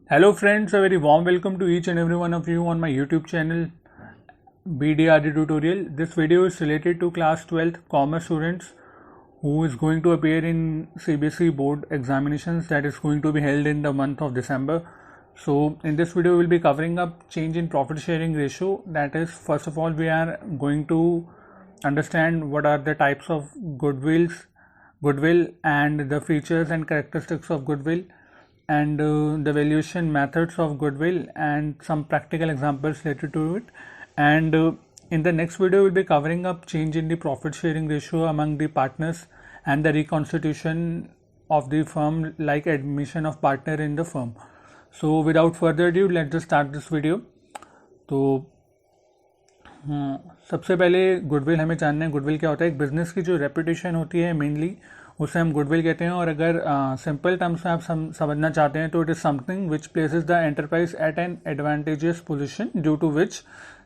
Hello friends, a very warm welcome to each and every one of you on my YouTube channel BDRD Tutorial. This video is related to class 12th commerce students who is going to appear in CBSE board examinations that is going to be held in the month of December. So in this video we will be covering up change in profit sharing ratio. That is, first of all we are going to understand what are the types of goodwill and the features and characteristics of goodwill, and the valuation methods of goodwill and some practical examples related to it. And in the next video we'll be covering up change in the profit sharing ratio among the partners and the reconstitution of the firm, like admission of partner in the firm. So without further ado, let's just start this video. तो सबसे पहले goodwill हमें जानना है goodwill क्या होता है। एक बिजनेस की जो रेपुटेशन होती है मेनली उसे हम गुडविल कहते हैं, और अगर सिंपल टर्म्स में आप समझना चाहते हैं तो it is something which places the enterprise at an advantageous position due to which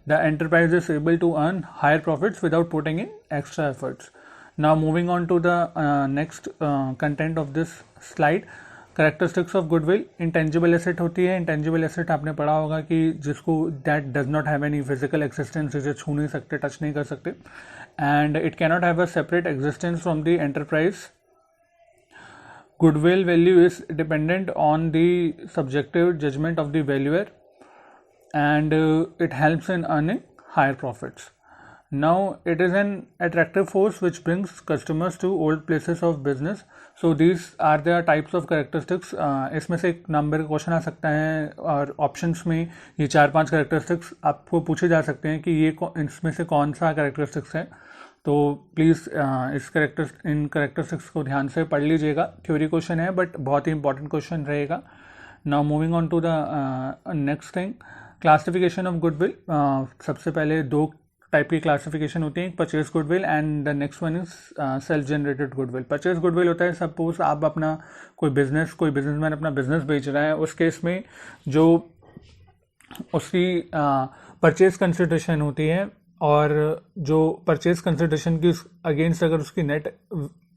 the enterprise is able to earn higher profits without putting in extra efforts. Now moving on to the next content of this slide. Characteristics of goodwill. Intangible asset होती है. Intangible asset आपने पढ़ा होगा कि जिसको that does not have any physical existence, जिसे छू नहीं सकते, टच नहीं कर सकते, and it cannot have a separate existence from the enterprise. Goodwill value is dependent on the subjective judgment of the valuer, and it helps in earning higher profits. Now it is an attractive force which brings customers to old places of business. So these are the types of characteristics. इसमें से एक number question आ सकता है और options में ये 4-5 characteristics आपको पूछे जा सकते हैं कि ये इसमें से कौन सा कैरेक्टरिस्टिक्स है. तो प्लीज़ इन करेक्टरिस्टिक्स को ध्यान से पढ़ लीजिएगा. थ्योरी क्वेश्चन है बट बहुत ही इंपॉर्टेंट क्वेश्चन रहेगा. Now moving on to the next thing, classification of goodwill. सबसे पहले दो टाइप की क्लासिफिकेशन होती है, एक purchase goodwill and the next one is self generated goodwill. Purchase goodwill होता है, सपोज आप अपना कोई बिजनेसमैन अपना बिजनेस बेच रहा है, उस केस में जो उसकी परचेज कंसिडरेशन होती है और जो परचेज कंसिडरेशन की अगेंस्ट अगर उसकी नेट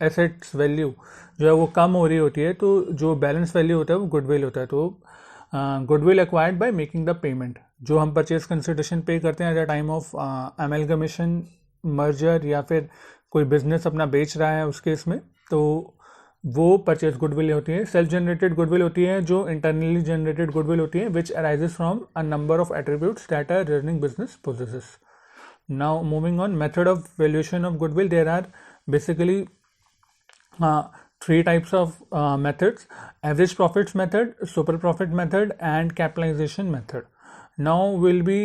एसेट्स वैल्यू जो है वो कम हो रही होती है, तो जो बैलेंस वैल्यू होता है वो गुडविल होता है. तो goodwill acquired by making the payment. जो हम परचेज कंसिडरेशन पे करते हैं at the time of amalgamation, merger, या फिर कोई बिजनेस अपना बेच रहा है उस केस में, तो वो परचेज गुडविल होती है. सेल्फ जनरेटेड गुडविल होती है जो इंटरनली जनरेटेड गुडविल होती है which arises from a number of attributes that are running business possesses. Now moving on, method of valuation of goodwill. There are basically three types of methods: average profits method, super profit method, and capitalization method. Now we'll be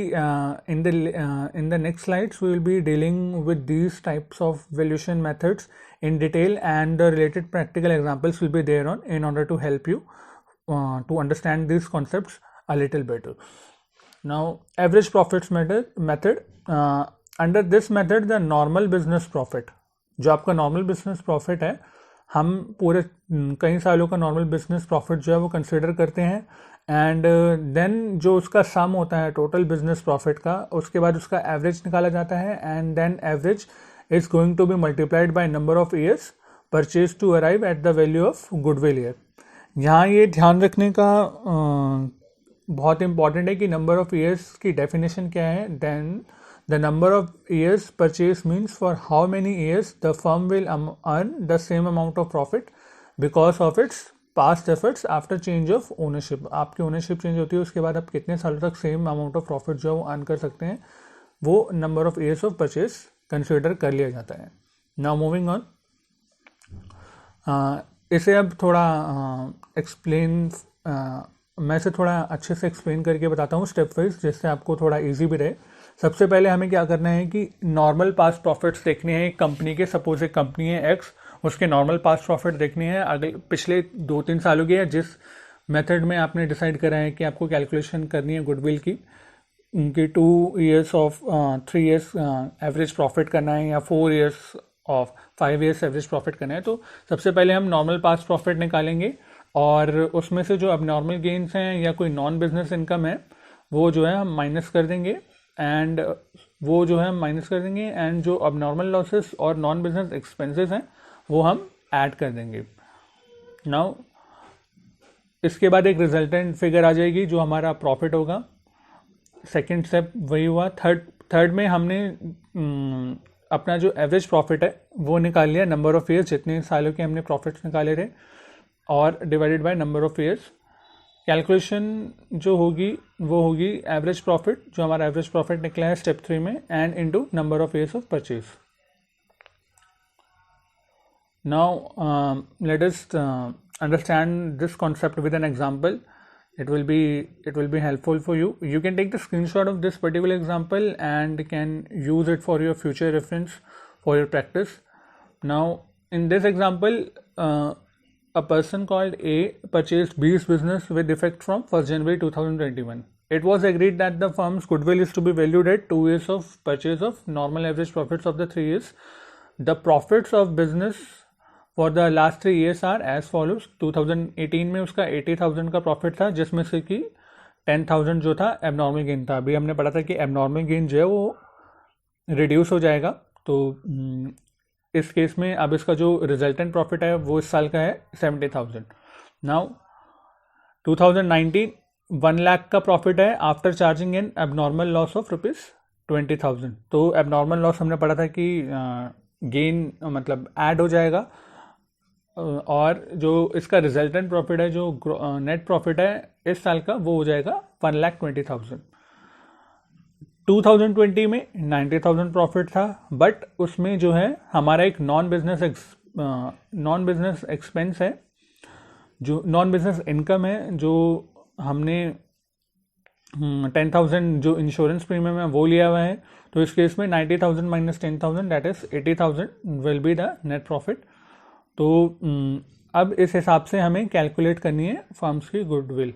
in the next slides we will be dealing with these types of valuation methods in detail, and the related practical examples will be there on in order to help you to understand these concepts a little better. Now average profits method. Under this method the normal business profit, जो आपका normal business profit है, हम पूरे कई सालों का normal business profit जो है वो कंसिडर करते हैं, एंड देन जो उसका सम होता है टोटल बिजनेस प्रॉफिट का, उसके बाद उसका एवरेज निकाला जाता है, and then average is going to be multiplied by number of years purchase to arrive at the value of goodwill year. यहाँ ये ध्यान रखने का बहुत इंपॉर्टेंट है कि नंबर ऑफ ईयर्स की डेफिनेशन क्या है. Then the number of years purchase means for how many years the firm will earn the same amount of profit because of its past efforts after change of ownership. आपकी ownership change होती है, उसके बाद आप कितने सालों तक same amount of profit जो है वो अर्न कर सकते हैं, वो number of years of purchase consider कर लिया जाता है. नाउ मूविंग ऑन, इसे अब थोड़ा मैं इसे थोड़ा अच्छे से एक्सप्लेन करके बताता हूँ स्टेप वाइज, जिससे आपको थोड़ा ईजी भी रहे. सबसे पहले हमें क्या करना है कि नॉर्मल पास्ट प्रॉफिट्स देखने हैं एक कंपनी के. सपोज एक कंपनी है एक्स, उसके नॉर्मल पास्ट प्रॉफिट देखने हैं अगले पिछले 2-3 सालों की, है जिस मेथड में आपने डिसाइड करा है कि आपको कैलकुलेशन करनी है गुडविल की, उनकी 2 years of 3 years average profit करना है या 4 years of 5 years average profit करना है. तो सबसे पहले हम नॉर्मल पास्ट प्रॉफिट निकालेंगे, और उसमें से जो अब नॉर्मल गेन्स हैं या कोई नॉन बिजनेस इनकम है वो जो है हम माइनस कर देंगे, एंड जो अब नॉर्मल लॉसेस और नॉन बिजनेस एक्सपेंसेस हैं वो हम ऐड कर देंगे. नाउ इसके बाद एक रिजल्टेंट फिगर आ जाएगी जो हमारा प्रॉफिट होगा। सेकेंड स्टेप वही हुआ। थर्ड में हमने अपना जो एवरेज प्रॉफिट है वो निकाल लिया, नंबर ऑफ ईयर्स, जितने सालों के हमने प्रॉफिट्स निकाले थे, और divided bye number of years. Calculation जो होगी वो होगी एवरेज प्रॉफिट, जो हमारा एवरेज प्रॉफिट निकला है स्टेप 3 में, and into number of years of purchase. Now let us understand this concept with an example. It will be helpful for you. You can take the screenshot of this particular example and can use it for your future reference for your practice. Now in this example, a person called A purchased B's business with effect from 1st January 2021. It was agreed that the firm's goodwill is to be valued at 2 years of purchase of normal average profits of the 3 years. The profits of business for the last 3 years are as follows. 2018 में उसका 80,000 का profit था, जिसमें से कि 10,000 जो था abnormal gain था. अभी हमने पढ़ा था कि एबनॉर्मल गेन जो है वो रिड्यूस हो जाएगा. तो इस केस में अब इसका जो रिजल्टेंट प्रॉफिट है वो इस साल का है 70,000. नाउ 2019 1 लाख का प्रॉफिट है after charging in abnormal loss of ₹20,000. तो एबनॉर्मल लॉस हमने पढ़ा था कि गेन मतलब ऐड हो जाएगा, और जो इसका रिजल्टेंट प्रॉफिट है, जो नेट प्रॉफिट है इस साल का, वो हो जाएगा 1,20,000. 2020 में 90,000 प्रॉफिट था, बट उसमें जो है हमारा एक नॉन बिजनेस एक्सपेंस है, जो नॉन बिजनेस इनकम है, जो हमने 10,000 जो इंश्योरेंस प्रीमियम है वो लिया हुआ है. तो इस केस में 90,000 minus 10,000 that is 80,000 will be the net profit. तो अब इस हिसाब से हमें कैलकुलेट करनी है फर्म्स की गुडविल.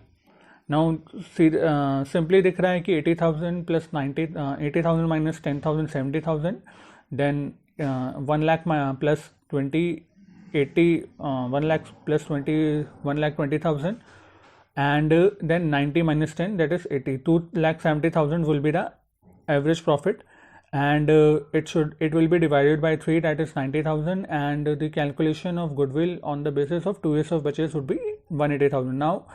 नाउ सिंपली दिख रहा है कि 80,000 plus 80,000 minus 10,000 70,000, then 1 lakh plus 1 lakh plus 1,20,000, and then 90 minus 10 that is 80. 2,70,000 will be the average profit, and it will be divided by 3, that is 90,000, and the calculation of goodwill on the basis of 2 years of purchase would be 180,000. Now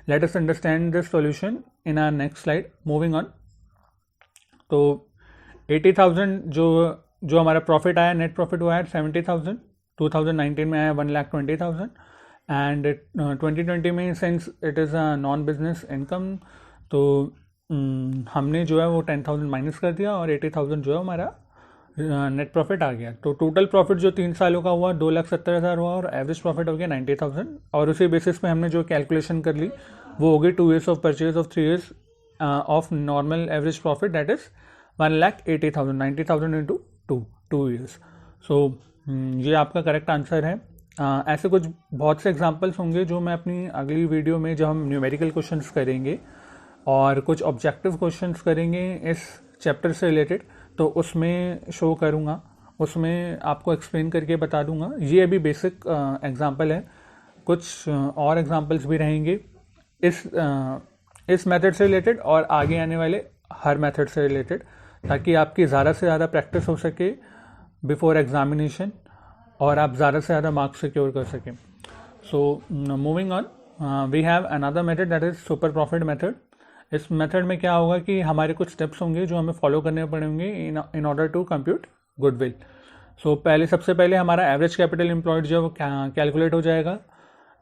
let us understand this solution in our next slide. Moving on, तो 80,000 जो हमारा profit आया, net profit वो आया 70,000. 2019 में आया 1,20,000, and 2020 में since it is a non business income, तो हमने जो है वो 10,000 माइनस कर दिया, और 80,000 जो है हमारा नेट प्रॉफिट आ गया. तो टोटल प्रॉफिट जो 3 सालों का हुआ 2,70,000 हुआ, और एवरेज प्रॉफिट हो गया 90,000. और उसी बेसिस पे हमने जो कैलकुलेशन कर ली वो हो गई 2 years of purchase of 3 years of normal average profit, that is 1,80,000. 90,000 into 2 years. सो ये आपका करेक्ट आंसर है. ऐसे कुछ बहुत से एग्जांपल्स होंगे जो मैं अपनी अगली वीडियो में, जब हम न्यूमेरिकल क्वेश्चंस करेंगे और कुछ ऑब्जेक्टिव क्वेश्चंस करेंगे इस चैप्टर से रिलेटेड, तो उसमें शो करूँगा, उसमें आपको एक्सप्लेन करके बता दूंगा. ये अभी बेसिक एग्जांपल है, कुछ और एग्जांपल्स भी रहेंगे इस मेथड से रिलेटेड और आगे आने वाले हर मेथड से रिलेटेड, ताकि आपकी ज़्यादा से ज़्यादा प्रैक्टिस हो सके बिफोर एग्जामिनेशन, और आप ज़्यादा से ज़्यादा मार्क्स सिक्योर कर सकें. So moving on, we have another method that is super profit method. इस मेथड में क्या होगा कि हमारे कुछ स्टेप्स होंगे जो हमें फॉलो करने पड़ेंगे in order to compute goodwill. So सबसे पहले हमारा एवरेज कैपिटल एम्प्लॉयड जो कैलकुलेट हो जाएगा.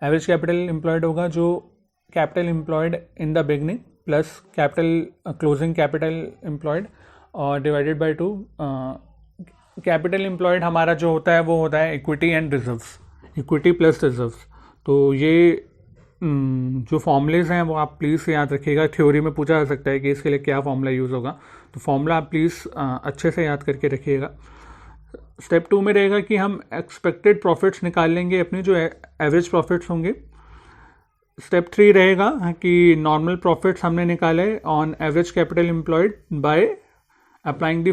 एवरेज कैपिटल एम्प्लॉयड होगा जो capital employed in the beginning plus capital closing capital employed और डिवाइडेड बाय 2. कैपिटल एम्प्लॉयड हमारा जो होता है वो होता है equity and reserves, equity plus reserves. तो ये जो फॉर्मूलेज हैं वो आप प्लीज़ याद रखिएगा. थ्योरी में पूछा जा सकता है कि इसके लिए क्या फॉर्मूला यूज़ होगा, तो फॉर्मूला आप प्लीज़ अच्छे से याद करके रखिएगा. स्टेप 2 में रहेगा कि हम एक्सपेक्टेड प्रॉफिट्स निकाल लेंगे अपने जो एवरेज प्रॉफिट्स होंगे. स्टेप 3 रहेगा कि नॉर्मल प्रॉफिट्स हमने निकाले on average capital employed by applying the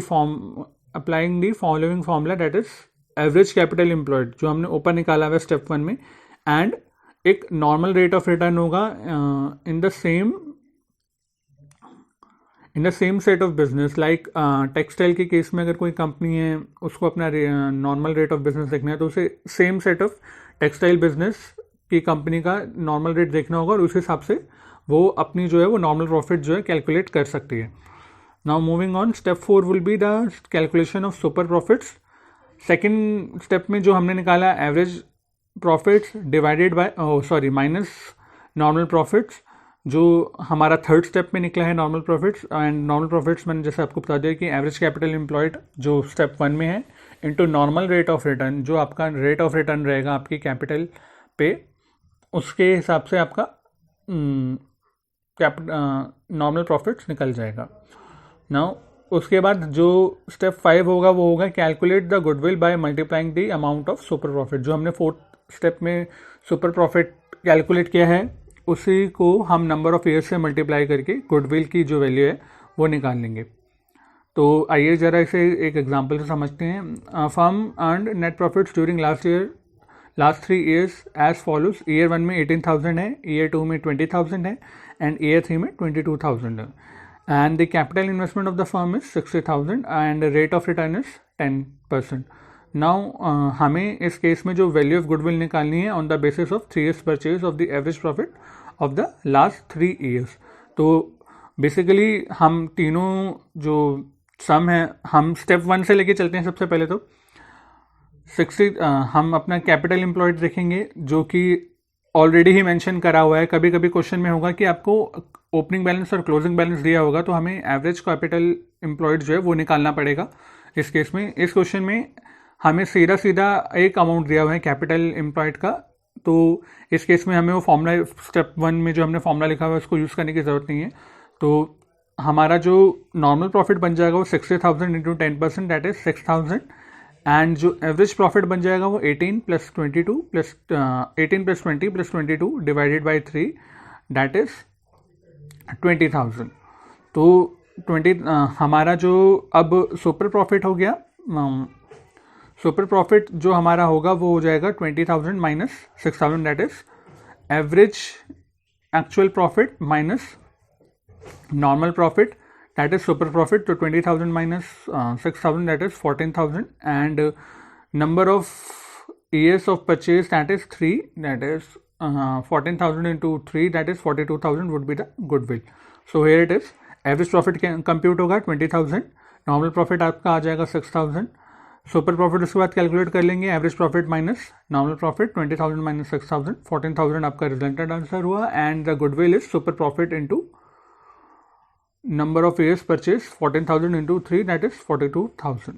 following formula, that is average capital employed जो हमने ऊपर निकाला हुआ स्टेप 1 में, एंड एक नॉर्मल रेट ऑफ रिटर्न होगा in the same set of business. Like textile के केस में अगर कोई कंपनी है उसको अपना नॉर्मल रेट ऑफ बिजनेस देखना है, तो उसे same set of textile business की कंपनी का नॉर्मल रेट देखना होगा और उस हिसाब से वो अपनी जो है वो नॉर्मल प्रॉफिट जो है कैलकुलेट कर सकती है. Now moving on, step 4 will be the calculation of super profits. Second step में जो हमने निकाला average profits divided by minus normal profits, जो हमारा थर्ड स्टेप में निकला है normal profits. And normal profits मैंने जैसे आपको बता दिया कि एवरेज कैपिटल एम्प्लॉयड जो स्टेप 1 में है into normal rate of return, जो आपका रेट ऑफ रिटर्न रहेगा आपकी कैपिटल पे, उसके हिसाब से आपका नॉर्मल प्रॉफिट्स निकल जाएगा. नाउ उसके बाद जो स्टेप 5 होगा वो होगा calculate the goodwill by multiplying the amount of super profit. जो हमने फोर्थ स्टेप में सुपर प्रॉफिट कैलकुलेट किया है उसी को हम नंबर ऑफ ईयर्स से मल्टीप्लाई करके गुडविल की जो वैल्यू है वो निकाल लेंगे. तो आइए ज़रा इसे एक एग्जांपल से समझते हैं. Firm earned net profits during last 3 years as follows. Year 1 में 18,000 है, ईयर 2 में 20,000 है एंड ईयर 3 में 22,000 है. And the capital investment of the firm is 60,000 and rate of return is 10%. Now हमें इस केस में जो वैल्यू ऑफ गुडविल निकालनी है on the basis of 3 years purchase of the average profit of the last 3 years. तो basically हम तीनों जो सम है हम स्टेप 1 से लेके चलते हैं. सबसे पहले तो 60 हम अपना कैपिटल एम्प्लॉयड देखेंगे जो कि ऑलरेडी ही मेंशन करा हुआ है. कभी कभी क्वेश्चन में होगा कि आपको ओपनिंग बैलेंस और क्लोजिंग बैलेंस दिया होगा तो हमें एवरेज कैपिटल एम्प्लॉयड जो है वो निकालना पड़ेगा. इस केस में इस क्वेश्चन में हमें सीधा सीधा एक अमाउंट दिया हुआ है कैपिटल एम्प्लॉयड का. तो इस केस में हमें वो फॉर्मूला स्टेप 1 में जो हमने फॉर्मूला लिखा हुआ है उसको यूज़ करने की ज़रूरत नहीं है. तो हमारा जो नॉर्मल प्रॉफिट बन जाएगा वो 60,000 इंटू 10% दैट इज 6,000. एंड जो एवरेज प्रॉफिट बन जाएगा वो 18 plus 20 plus 22 divided by 3 that is 20,000. तो 20 हमारा जो अब सुपर प्रॉफिट हो गया. सुपर प्रॉफिट जो हमारा होगा वो हो जाएगा 20,000 minus 6,000 that is average actual profit minus normal profit that is super profit. तो 20,000 minus 6,000 that is 14,000 and number of years of purchase that is 3 that is 14,000 into 3 that is 42,000 would be the goodwill. So here it is average profit compute होगा 20,000, normal profit आपका आ जाएगा 6,000, super profit उसके बाद calculate कर लेंगे average profit minus normal profit 20,000 minus 6,000 14,000 आपका resultant answer हुआ. And the goodwill is super profit into number of years purchase 14,000 into 3 that is 42,000.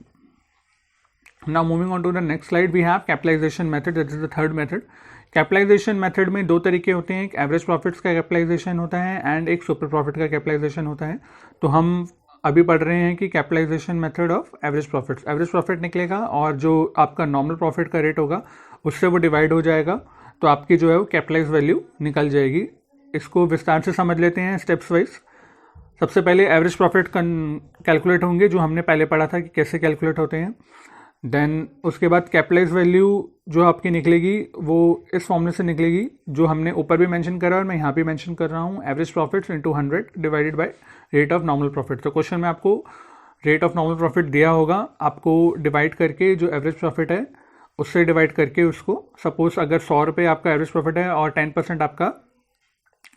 Now moving on to the next slide we have capitalization method, that is the third method. Capitalization method में दो तरीके होते हैं, एक average profits का capitalisation होता है and एक सुपर प्रॉफिट का कैपिटलाइजेशन होता है. तो हम अभी पढ़ रहे हैं कि capitalization method of average profits. Average profit निकलेगा और जो आपका नॉर्मल प्रॉफिट का रेट होगा उससे वो डिवाइड हो जाएगा तो आपकी जो है वो कैपिटलाइज वैल्यू निकल जाएगी. इसको विस्तार से समझ लेते हैं स्टेप्स वाइज. सबसे पहले एवरेज प्रॉफिट कैलकुलेट होंगे जो हमने पहले पढ़ा था कि कैसे कैलकुलेट होते हैं. देन उसके बाद कैपिटलाइज वैल्यू जो आपकी निकलेगी वो इस फॉर्मूले से निकलेगी जो हमने ऊपर भी मेंशन करा और मैं यहाँ भी मेंशन कर रहा हूँ, average profits into 100 divided by rate of normal profit. तो क्वेश्चन में आपको रेट ऑफ नॉर्मल प्रॉफिट दिया होगा, आपको डिवाइड करके जो एवरेज प्रॉफिट है उससे डिवाइड करके उसको, सपोज अगर 100 रुपये आपका एवरेज प्रॉफिट है और 10% आपका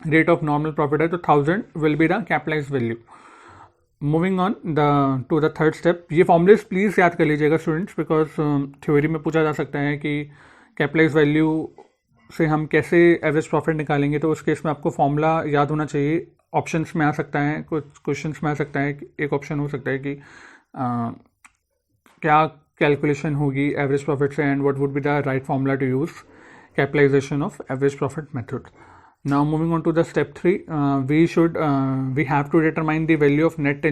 रेट ऑफ नॉर्मल प्रॉफिट है तो 1000 will be the capitalize value. Moving on to the third step. ये फॉर्मूलेस प्लीज़ याद कर लीजिएगा स्टूडेंट्स, बिकॉज थ्योरी में पूछा जा सकता है कि कैपिटलाइज वैल्यू से हम कैसे एवरेज प्रॉफिट निकालेंगे. तो उस केस में आपको फॉर्मूला याद होना चाहिए. ऑप्शंस में आ सकता है, कुछ क्वेश्चंस में आ सकता है. एक ऑप्शन हो सकता है कि क्या कैलकुलेशन होगी एवरेज प्रॉफिट से and what would be the right formula to use capitalization of average profit method. Now moving on to the step 3, we have to determine the value of net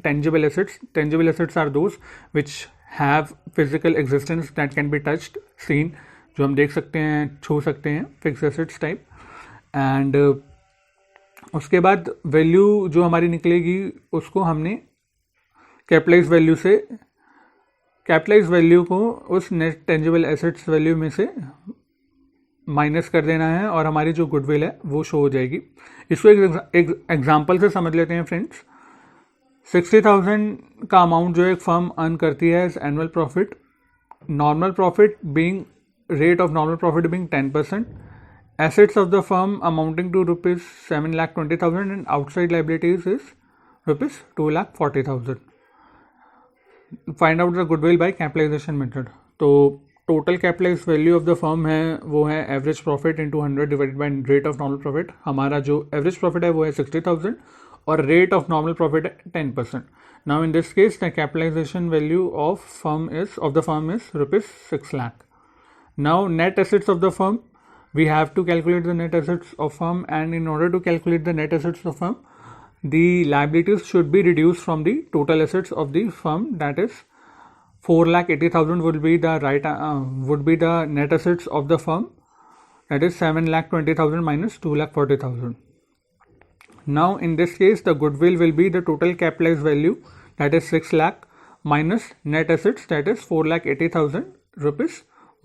tangible assets. Tangible assets are those which have physical existence that can be touched, seen, जो हम देख सकते हैं, छू सकते हैं, fixed assets type. And उसके बाद वैल्यू जो हमारी निकलेगी उसको हमने कैपिटलाइज वैल्यू से, कैपिटलाइज वैल्यू को उस नेट टेंजिबल एसेट्स वैल्यू में से माइनस कर देना है और हमारी जो गुडविल है वो शो हो जाएगी. इसको एक एग्जांपल से समझ लेते हैं फ्रेंड्स. 60,000 का अमाउंट जो एक फर्म अर्न करती है as annual profit, normal profit being rate of normal profit being 10% assets of the firm amounting to rupees 7,20,000 and outside liabilities is rupees 2,40,000. Find out the goodwill by capitalization method. तो total capitalize value of the firm है वो है average profit into 100 divided by rate of normal profit. हमारा जो average profit है वो है 60,000 और रेट ऑफ नॉर्मल प्रॉफिट है 10%. Now in this case the capitalization value of the firm is rupees 6 lakh. Now net assets of the firm, we have to calculate the net assets of firm, and in order to calculate the net assets of firm, the liabilities should be reduced from the total assets of the firm. That is 4,80,000 would be the net assets of the firm. That is 7,20,000 minus 2,40,000. Now in this case the goodwill will be the total capitalized value, that is 6 lakh minus net assets, that is 4,80,000 rupees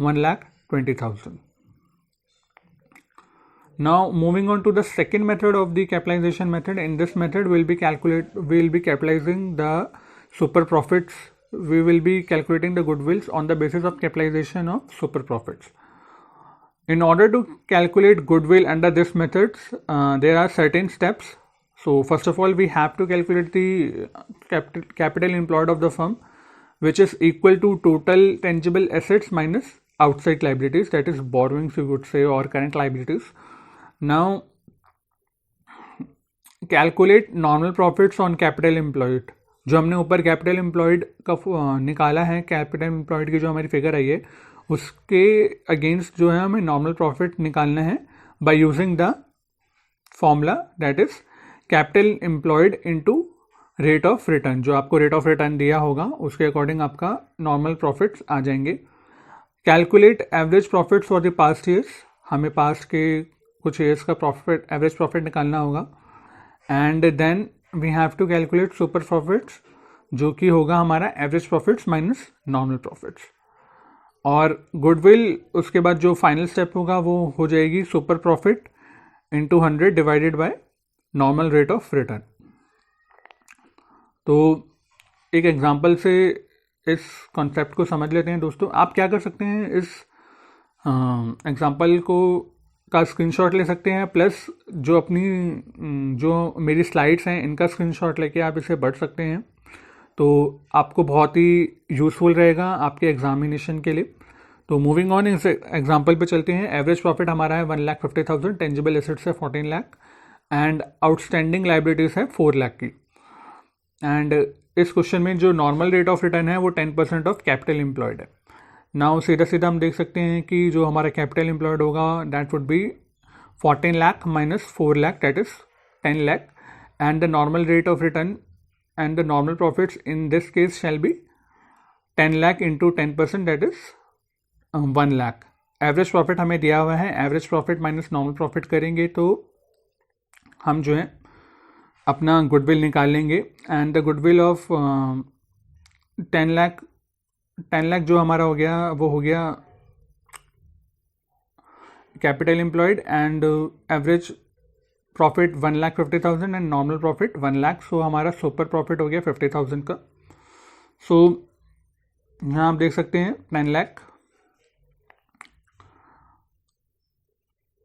1,20,000. Now moving on to the second method of the capitalization method. In this method we'll be capitalizing the super profits. We will be calculating the goodwills on the basis of capitalization of super profits. In order to calculate goodwill under this methods, there are certain steps. So first of all we have to calculate the capital employed of the firm, which is equal to total tangible assets minus outside liabilities, that is borrowings you would say, or current liabilities. Now calculate normal profits on capital employed. जो हमने ऊपर capital employed का निकाला है, capital employed की जो हमारी figure आई है उसके अगेंस्ट जो है हमें नॉर्मल प्रॉफिट निकालना है by using the formula, that is capital employed into rate of return. जो आपको रेट ऑफ रिटर्न दिया होगा उसके अकॉर्डिंग आपका नॉर्मल प्रॉफिट्स आ जाएंगे. Calculate average profits for the past years. हमें पास्ट के कुछ ईयर्स का प्रॉफिट, एवरेज प्रॉफिट निकालना होगा. And then we have to calculate super profits, जो कि होगा हमारा average profits minus normal profits. और गुडविल उसके बाद जो फाइनल स्टेप होगा वो हो जाएगी super profit into 100 divided by normal rate of return. तो एक एग्जांपल से इस कॉन्सेप्ट को समझ लेते हैं दोस्तों. आप क्या कर सकते हैं, इस एग्जांपल का स्क्रीनशॉट ले सकते हैं, प्लस जो मेरी स्लाइड्स हैं इनका स्क्रीनशॉट लेके आप इसे पढ़ सकते हैं. तो आपको बहुत ही यूज़फुल रहेगा आपके एग्जामिनेशन के लिए. तो मूविंग ऑन, इस एग्जांपल पे चलते हैं. एवरेज प्रॉफिट हमारा है 1,50,000, टेंजिबल एसेट्स है 14 लाख एंड आउटस्टैंडिंग लाइबिलिटीज़ है 4 लाख की. एंड इस क्वेश्चन में जो नॉर्मल रेट ऑफ रिटर्न है वो 10% ऑफ कैपिटल एम्प्लॉयड है. नाउ सीधा सीधा हम देख सकते हैं कि जो हमारा कैपिटल एम्प्लॉयड होगा that would be 14 lakh minus 4 lakh, that is 10 lakh. And the normal rate of return and the normal profits in this case shall be 10 lakh into 10%, that is 1 lakh. Average profit हमें दिया हुआ है, average profit minus normal profit करेंगे तो हम जो है अपना गुडविल निकाल लेंगे. And the goodwill of 10 lakh जो हमारा हो गया वो हो गया capital employed. And average profit 1,50,000 and normal profit 1 lakh. So हमारा सुपर प्रॉफिट हो गया 50,000 का. सो यहाँ आप देख सकते हैं 10 लाख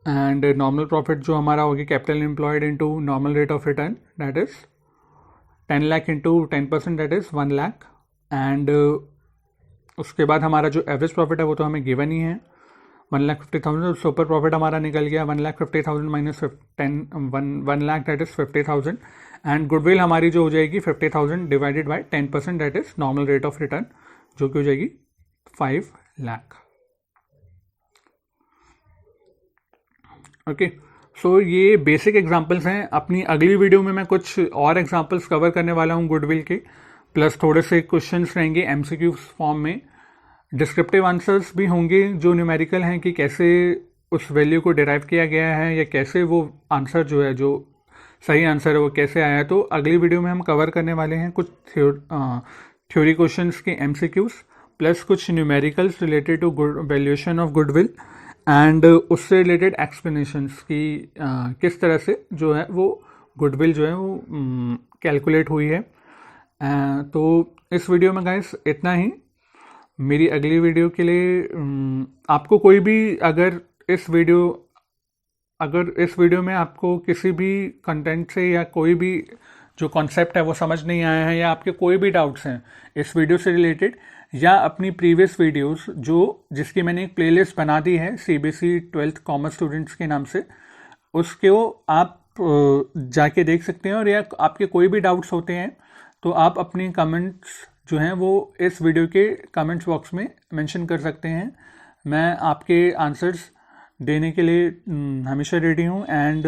एंड नॉर्मल प्रॉफिट जो हमारा हो गया capital employed into normal rate of return, that is 10 lakh into 10%, that is 1 lakh. And उसके बाद हमारा जो एवरेज प्रॉफिट है वो तो हमें गिवन ही है 1,50,000. सुपर प्रॉफिट हमारा निकल गया 1,50,000 minus 1 lakh, that is 50,000. And goodwill हमारी जो हो जाएगी 50,000 divided by 10%, that is normal rate of return, जो कि हो जाएगी 5 लाख. ओके, सो ये बेसिक एग्जांपल्स हैं. अपनी अगली वीडियो में मैं कुछ और एग्जांपल्स कवर करने वाला हूँ गुडविल के, प्लस थोड़े से क्वेश्चंस रहेंगे एमसीक्यू फॉर्म में. डिस्क्रिप्टिव आंसर्स भी होंगे जो न्यूमेरिकल हैं कि कैसे उस वैल्यू को डिराइव किया गया है या कैसे वो आंसर जो है, जो सही आंसर है वो कैसे आया है. तो अगली वीडियो में हम कवर करने वाले हैं कुछ थ्योरी क्वेश्चंस के एमसीक्यूज, प्लस कुछ numericals related to valuation of goodwill and उससे रिलेटेड एक्सप्लेनेशंस की किस तरह से जो है वो गुडविल जो है वो कैलकुलेट हुई है. तो इस वीडियो में गाइस इतना ही. मेरी अगली वीडियो के लिए आपको कोई भी अगर इस वीडियो अगर इस वीडियो में आपको किसी भी कंटेंट से या कोई भी जो कॉन्सेप्ट है वो समझ नहीं आया है, या आपके कोई भी डाउट्स हैं इस वीडियो से रिलेटेड, या अपनी प्रीवियस वीडियोस जिसकी मैंने एक प्लेलिस्ट बना दी है सीबीएसई 12th कॉमर्स स्टूडेंट्स के नाम से, उसको आप जाके देख सकते हैं। और या आपके कोई भी डाउट्स होते हैं तो आप अपनी कमेंट्स जो हैं वो इस वीडियो के कमेंट्स बॉक्स में मेंशन कर सकते हैं। मैं आपके आंसर्स देने के लिए हमेशा रेडी हूँ। एंड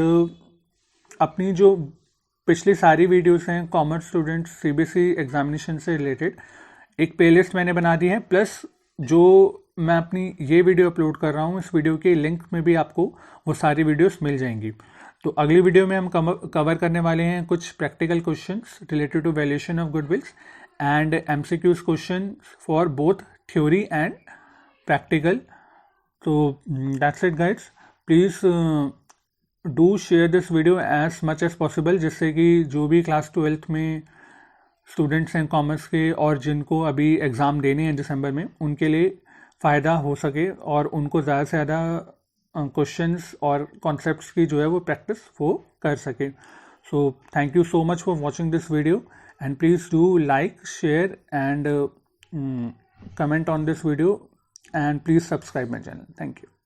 अपनी जो पिछली सारी वीडियोस हैं कॉमर्स स्टूडेंट्स सीबीएसई एग्जामिनेशन से रिलेटेड, एक प्लेलिस्ट मैंने बना दी है, प्लस जो मैं अपनी ये वीडियो अपलोड कर रहा हूँ इस वीडियो के लिंक में भी आपको वो सारी वीडियोस मिल जाएंगी। तो अगली वीडियो में हम कवर करने वाले हैं कुछ practical questions related to valuation of goodwills and MCQs question for both theory and practical. तो that's it guides, please do share this video as much as possible, जिससे कि जो भी क्लास 12th में स्टूडेंट्स हैं कॉमर्स के और जिनको अभी एग्ज़ाम देने हैं दिसंबर में, उनके लिए फ़ायदा हो सके और उनको ज़्यादा से ज़्यादा क्वेश्चंस और कॉन्सेप्ट्स की जो है वो प्रैक्टिस वो कर सके। So thank you so much for watching this video and please do like, share and comment on this video and please subscribe my channel. Thank you.